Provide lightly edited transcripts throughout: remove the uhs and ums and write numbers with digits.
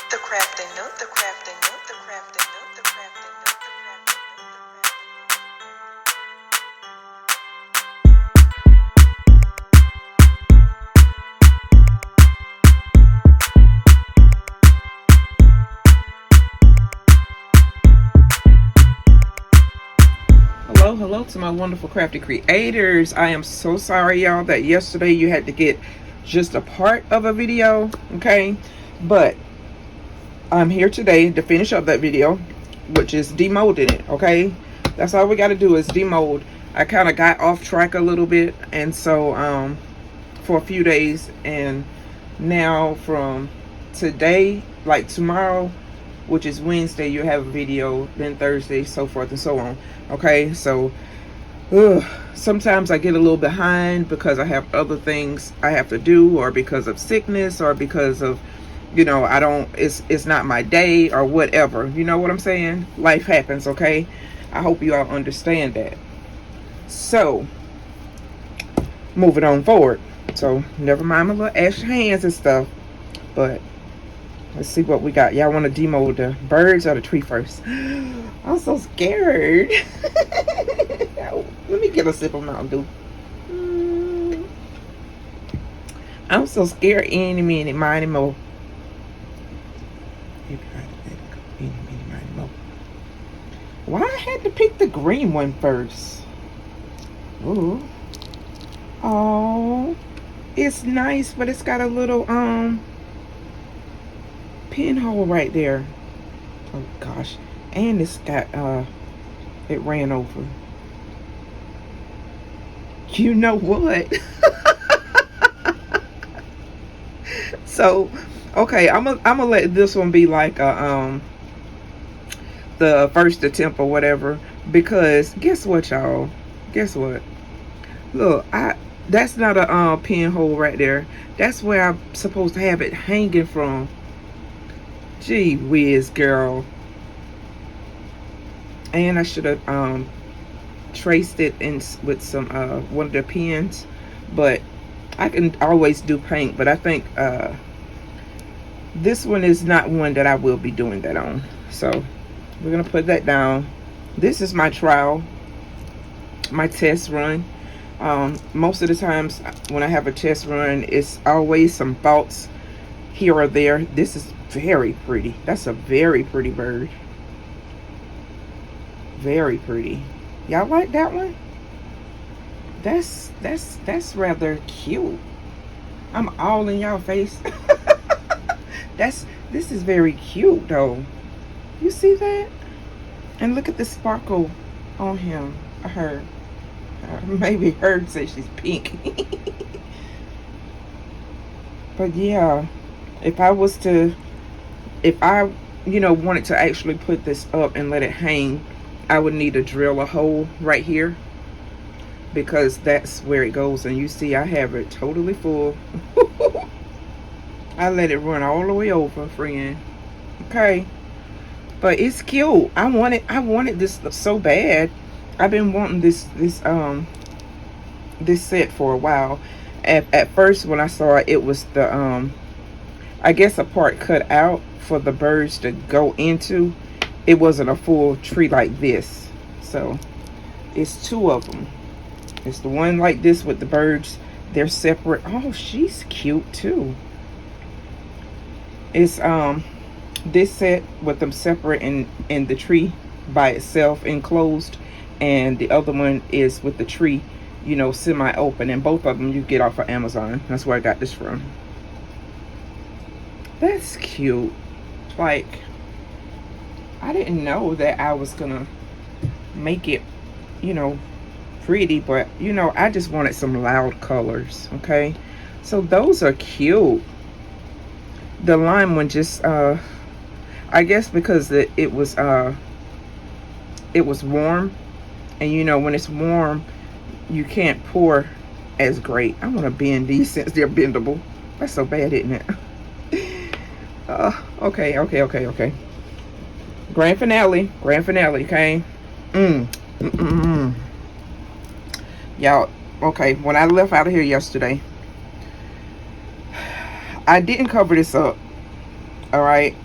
The Crafting Nook, the Crafting Nook, the Crafting Nook, the Crafting Nook, the Crafting Nook. Hello to my wonderful crafty creators. I am so sorry, y'all, that yesterday you had to get just a part of a video, okay? But I'm here today to finish up that video, which is demolding it, okay? That's all we got to do is demold. I kind of got off track a little bit, and so for a few days, and now from today, like tomorrow, which is Wednesday, you have a video, then Thursday, so forth and so on, okay? So sometimes I get a little behind because I have other things I have to do, or because of sickness, or because of, you know, I don't, it's not my day, or whatever. You know what I'm saying? Life happens, okay? I hope you all understand that. So, moving on forward. So, never mind my little ashy hands and stuff. But, let's see what we got. Y'all want to demold the birds or the tree first? I'm so scared. Let me get a sip of Mountain Dew. I'm so scared. Any minute, miny, mo. Why I had to pick the green one first? Ooh. Oh, it's nice, but it's got a little pinhole right there. Oh gosh. And it's got it ran over. You know what? So, okay, I'm gonna let this one be like a the first attempt or whatever, because guess what, y'all? Guess what? Look, that's not a pinhole right there. That's where I'm supposed to have it hanging from. Gee whiz, girl. And I should have traced it in with some one of the pens, but I can always do paint. But I think this one is not one that I will be doing that on. So we're gonna put that down. This is my trial, my test run. Most of the times when I have a test run, it's always some faults here or there. This is very pretty. That's a very pretty bird. Very pretty. Y'all like that one? That's rather cute. I'm all in y'all face. This is very cute though. You see that? And look at the sparkle on him. Her. Maybe her says she's pink. But yeah, if I wanted to actually put this up and let it hang, I would need to drill a hole right here, because that's where it goes. And you see I have it totally full. I let it run all the way over, friend. Okay. But it's cute. I wanted this so bad. I've been wanting this set for a while. At first when I saw it, it was the I guess a part cut out for the birds to go into. It wasn't a full tree like this. So it's two of them. It's the one like this with the birds. They're separate. Oh, she's cute too. It's this set with them separate in the tree by itself enclosed, and the other one is with the tree, you know, semi-open. And both of them you get off of Amazon. That's where I got this from. That's cute. Like, I didn't know that I was gonna make it, you know, pretty, but you know, I just wanted some loud colors. Okay, so those are cute. The lime one just I guess because it was warm, and you know, when it's warm you can't pour as great. I want to bend these since they're bendable. That's so bad, isn't it? Okay. Grand finale, okay. Y'all, okay, when I left out of here yesterday, I didn't cover this up, all right?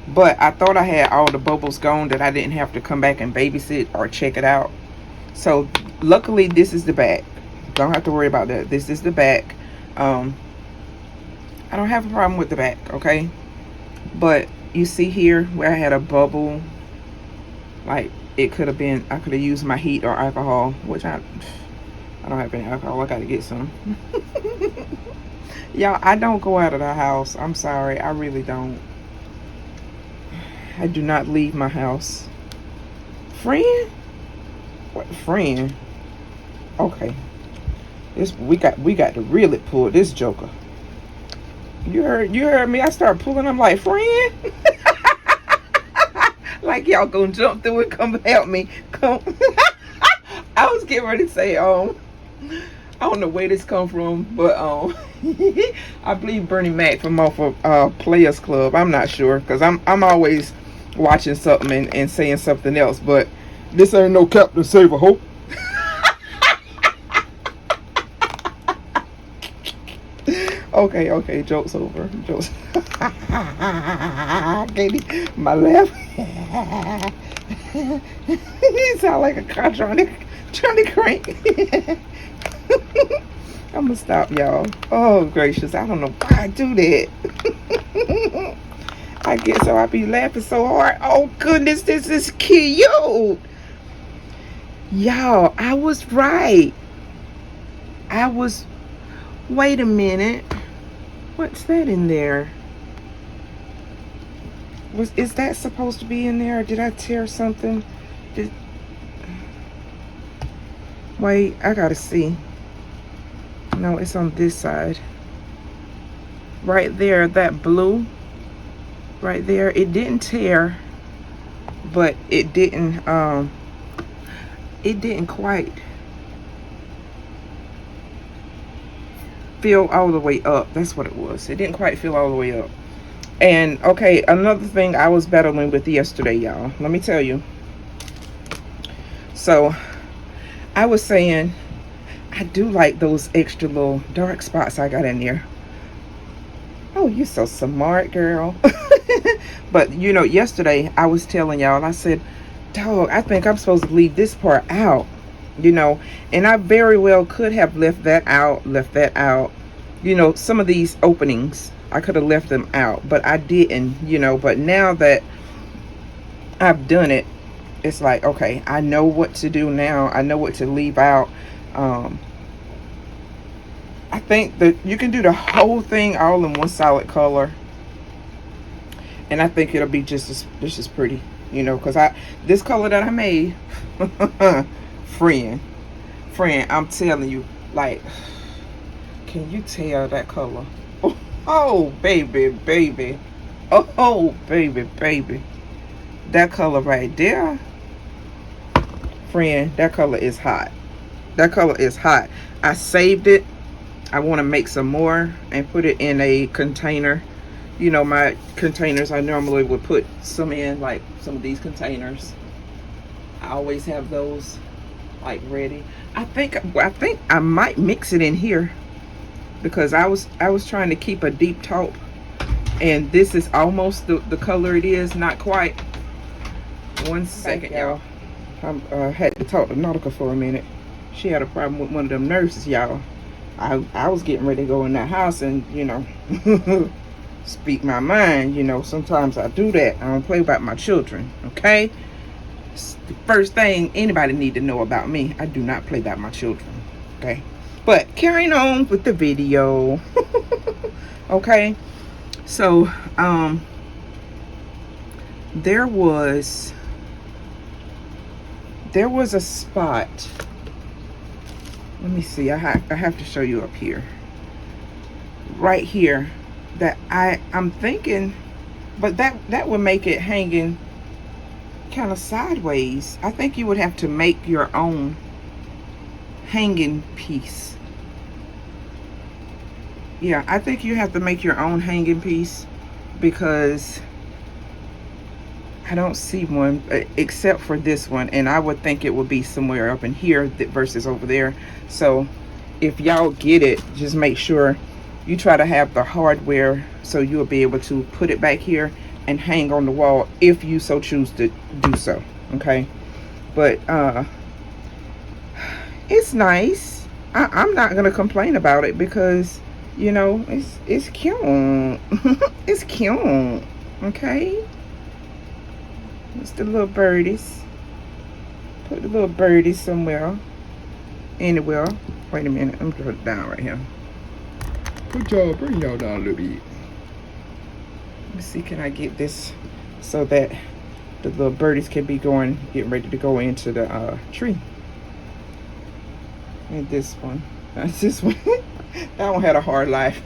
but I thought I had all the bubbles gone, that I didn't have to come back and babysit or check it out. So luckily this is the back. Don't have to worry about that. This is the back. I don't have a problem with the back, okay? But you see here where I had a bubble, like it could have been, I could have used my heat or alcohol, which I don't have any alcohol. I gotta get some. Y'all, I don't go out of the house. I'm sorry, I really don't. I do not leave my house. Friend? What friend? Okay. We got to really pull this joker. You heard me. I started pulling. I'm like, friend. Like y'all gonna jump through and come help me. Come. I was getting ready to say, I don't know where this come from, but I believe Bernie Mac from off of Players Club. I'm not sure, because I'm always watching something and saying something else, but this ain't no Captain Save a Hope. Okay, joke's over. Jokes. My laugh. You sound like a car trying to crank. I'm gonna stop, y'all. Oh gracious, I don't know why I do that. I get so I be laughing so hard. Oh goodness, this is cute. Y'all, I was right. Wait a minute. What's that in there? Is that supposed to be in there? Or did I tear something? Wait, I gotta see. No, it's on this side. Right there, that blue. Right there, it didn't tear, but it didn't quite fill all the way up. That's what it was. It didn't quite fill all the way up. And okay, another thing I was battling with yesterday, y'all, let me tell you. So I was saying I do like those extra little dark spots I got in there. Oh, you're so smart, girl. But you know, yesterday I was telling y'all, I said, dog, I think I'm supposed to leave this part out, you know, and I very well could have left that out. You know, some of these openings I could have left them out, but I didn't, you know. But now that I've done it, it's like, okay, I know what to do now. I know what to leave out. I think that you can do the whole thing all in one solid color, and I think it'll be just as pretty, you know, because this color that I made, friend, I'm telling you, like, can you tell that color? Oh baby, oh baby, that color right there, friend, that color is hot. I saved it. I want to make some more and put it in a container. You know, my containers, I normally would put some in, like some of these containers. I always have those like ready. I think I might mix it in here, because I was trying to keep a deep taupe, and this is almost the color it is, not quite. One second, y'all. I had to talk to Nautica for a minute. She had a problem with one of them nurses, y'all. I was getting ready to go in that house and, you know, speak my mind. You know, sometimes I do that. I don't play about my children, okay? It's the first thing anybody need to know about me. I do not play about my children, okay? But carrying on with the video. Okay, so there was a spot. Let me see. I have to show you up here, right here, that I'm thinking, but that would make it hanging kind of sideways. I think you would have to make your own hanging piece. Yeah, I think you have to make your own hanging piece, because I don't see one except for this one, and I would think it would be somewhere up in here versus over there. So if y'all get it, just make sure you try to have the hardware so you'll be able to put it back here and hang on the wall if you so choose to do so. Okay, but it's nice. I'm not gonna complain about it because, you know, it's cute. It's cute. Okay, it's the little birdies. Put the little birdies somewhere, anywhere. Wait a minute, I'm gonna put it down right here. Bring y'all down a little bit. Let me see, can I get this so that the little birdies can be getting ready to go into the tree. And this one, that's this one. That one had a hard life.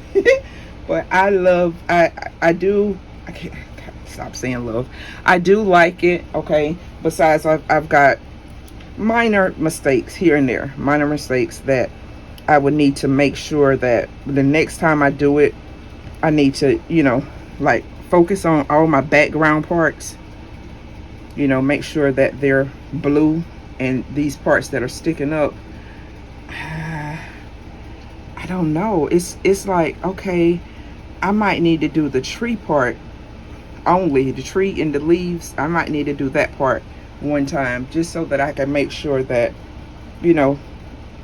But I can't stop saying love. I do like it, okay? Besides, I've got minor mistakes here and there. Minor mistakes that I would need to make sure that the next time I do it, I need to, you know, like focus on all my background parts. You know, make sure that they're blue, and these parts that are sticking up, I don't know. It's like, okay, I might need to do the tree part only, the tree and the leaves. I might need to do that part one time just so that I can make sure that, you know,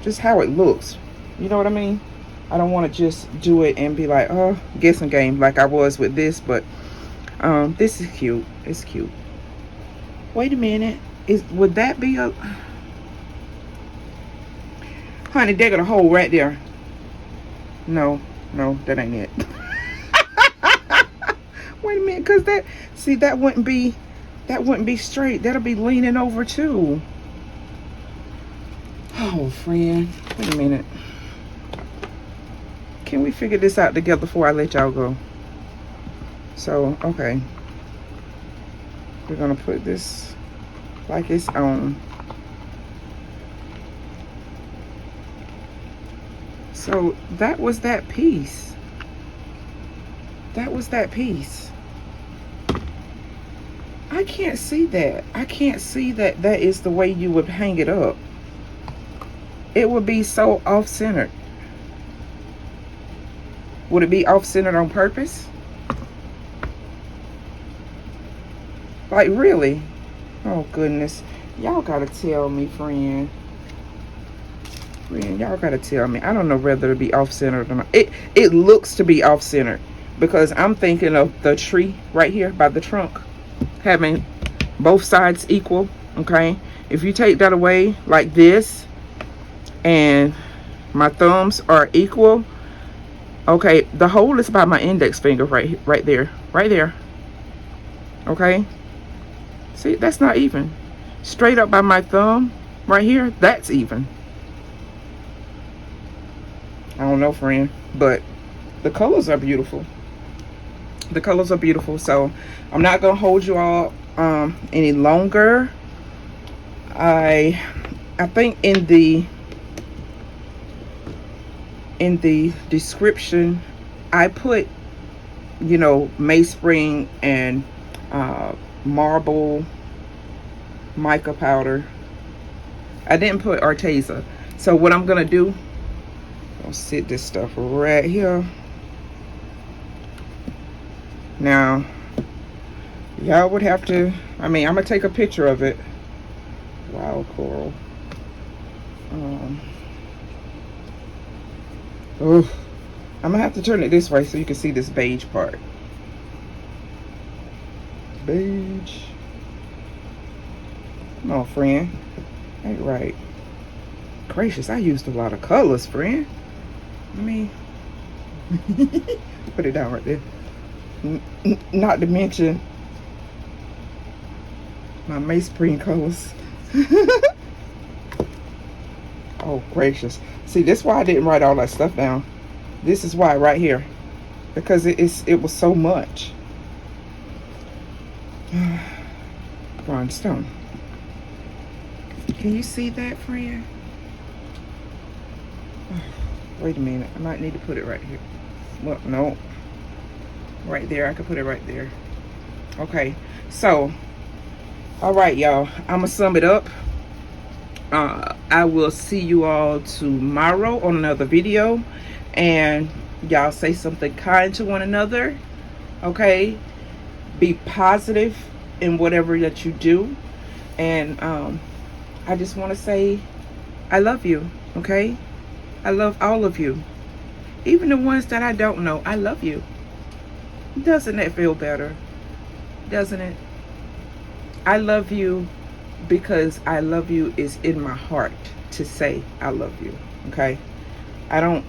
just how it looks. You know what I mean? I don't want to just do it and be like, oh, guessing game like I was with this. But this is cute. It's cute. Wait a minute. Would that be a... Honey, they got a hole right there. No, that ain't it. Wait a minute, because that wouldn't be straight. That'll be leaning over too. Oh, friend. Wait a minute. Can we figure this out together before I let y'all go? So, okay. We're gonna put this like it's on. So that was that piece. That was that piece. I can't see that. I can't see that that is the way you would hang it up. It would be so off-centered. Would it be off-centered on purpose? Like, really? Oh, goodness. Y'all gotta tell me, friend. Y'all gotta tell me. I don't know whether it be off-centered or not. It looks to be off-centered because I'm thinking of the tree right here by the trunk having both sides equal. Okay, if you take that away like this and my thumbs are equal, okay, the hole is by my index finger right there. Okay, see, that's not even. Straight up by my thumb right here, that's even. I don't know, friend, but the colors are beautiful. The colors are beautiful. So I'm not gonna hold you all any longer. I think in the description I put, you know, Mainspring and marble mica powder. I didn't put Arteza. So what I'm gonna do, I'll sit this stuff right here. Now, y'all would have to, I mean, I'm gonna take a picture of it. Wild coral. I'm gonna have to turn it this way so you can see this beige part. Beige. Come on, friend. Ain't right. Gracious, I used a lot of colors, friend. I mean, put it down right there. Not to mention my Mainspring colors. Oh, gracious. See, this is why I didn't write all that stuff down. This is why right here. Because it was so much. Rhinestone. Can you see that, friend? Wait a minute. I might need to put it right here. Well, no. Right there. I could put it right there. Okay. So, all right, y'all. I'm going to sum it up. I will see you all tomorrow on another video. And y'all say something kind to one another. Okay? Be positive in whatever that you do. And I just want to say I love you, okay? I love all of you. Even the ones that I don't know, I love you. Doesn't that feel better? Doesn't it? I love you because I love you is in my heart to say I love you, okay? I don't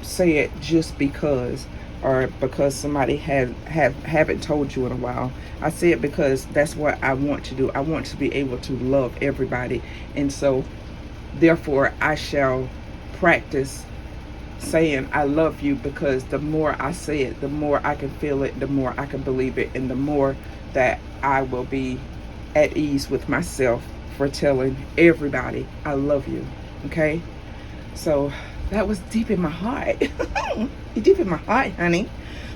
say it just because, or because somebody haven't told you in a while. I say it because that's what I want to do. I want to be able to love everybody, and so therefore I shall practice saying I love you, because the more I say it, the more I can feel it, the more I can believe it, and the more that I will be at ease with myself for telling everybody I love you, okay? So that was deep in my heart. Deep in my heart, honey.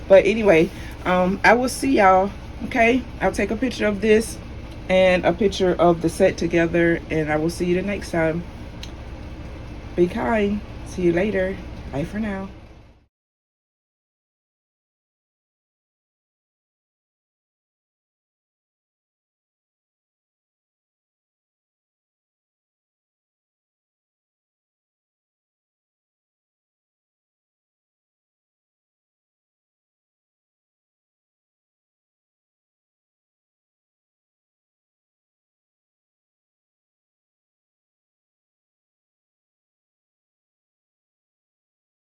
But anyway, I will see y'all, okay? I'll take a picture of this and a picture of the set together, and I will see you the next time. Be kind. See you later. Bye for now.